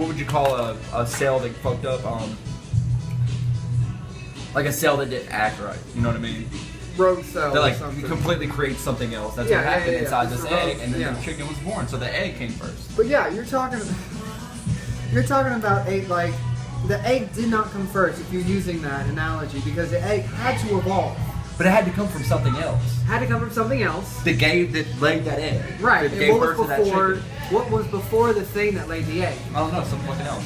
what would you call a cell that fucked up? Like a cell that didn't act right. You know what I mean? Rogue cell. That or like something. completely creates something else. That's Yeah, what happened yeah. inside It's this a rogue- egg, and then yeah. the chicken was born. So the egg came first. But yeah, you're talking about like the egg did not come first if you're using that analogy because the egg had to evolve. But it had to come from something else. Had to come from something else. That laid that egg. Right. That And gave what birth was to that before? chicken. What was before the thing that laid the egg? I don't know, something fucking else.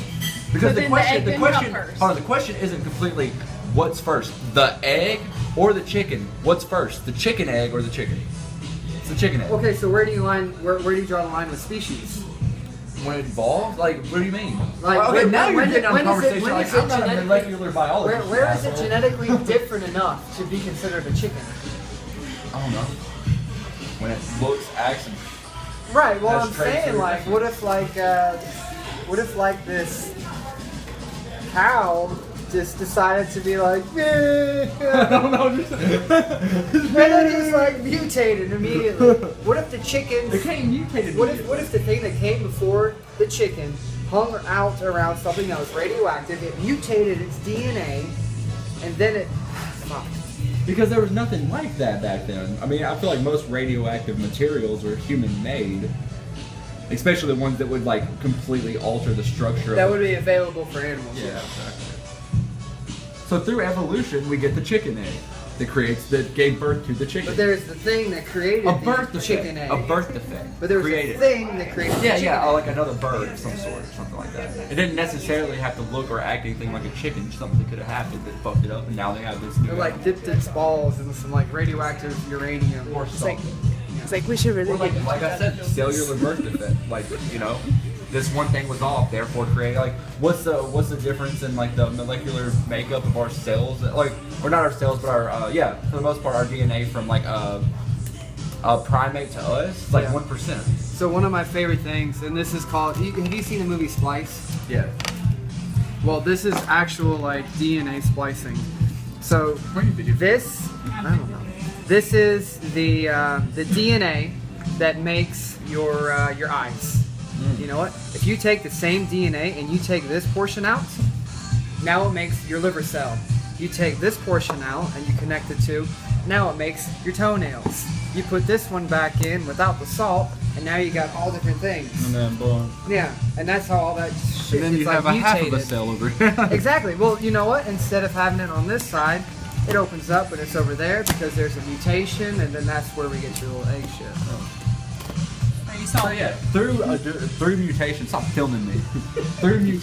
Because then the egg didn't come first. hold on, the question isn't completely what's first, the egg or the chicken. What's first, the chicken egg or the chicken? It's the chicken egg. Okay, so where do you draw the line with species? When it evolved, like what do you mean? Like, Well, okay, when- now you're when getting is on it- a conversation when like is it I'm not a genetically- molecular biologist. Where is it asshole. genetically different enough to be considered a chicken? I don't know. When it looks, acts, and Right. Well, That's I'm traits saying that are like, what if this cow just decided to be like, I don't know. Just and then just like mutated immediately. What if the chickens? it came mutated. What if the thing that came before the chicken hung out around something that was radioactive? It mutated its DNA, and then it. Fuck. Because there was nothing like that back then. I mean, I feel like most radioactive materials are human-made, especially the ones that would like completely alter the structure. That of would be available for animals. Yeah, exactly. So through evolution, we get the chicken egg that gave birth to the chicken. But there's the thing that created a the birth defect. chicken egg. A birth defect. But there was created. a thing that created the Yeah, chicken yeah, egg. like another bird of some sort, or something like that. It didn't necessarily have to look or act anything like a chicken. Something that could have happened that fucked it up, and now they have this new. It like dipped its balls in some like radioactive uranium or something. It's like we should really Or like I said, cellular birth defect. Like this one thing was off, therefore create. Like what's the difference in like the molecular makeup of our cells? Like, or not our cells, but our for the most part, our DNA from like a primate to us, it's like 1%. So one of my favorite things, and this is called. Have you seen the movie Splice? Yeah. Well, this is actual like DNA splicing. So this, I don't know. This is the DNA that makes your eyes. You know what? If you take the same DNA and you take this portion out, now it makes your liver cell. You take this portion out and you connect the two, now it makes your toenails. You put this one back in without the salt, and now you got all different things. And then boom. Yeah, and that's how all that shit And then you gets, have like, a half of a mutated. cell over here. Exactly. Well, you know what? Instead of having it on this side, it opens up and it's over there because there's a mutation, and then that's where we get your little egg shit. Are you saw So yeah, through mutation. Stop filming me. Through mutation.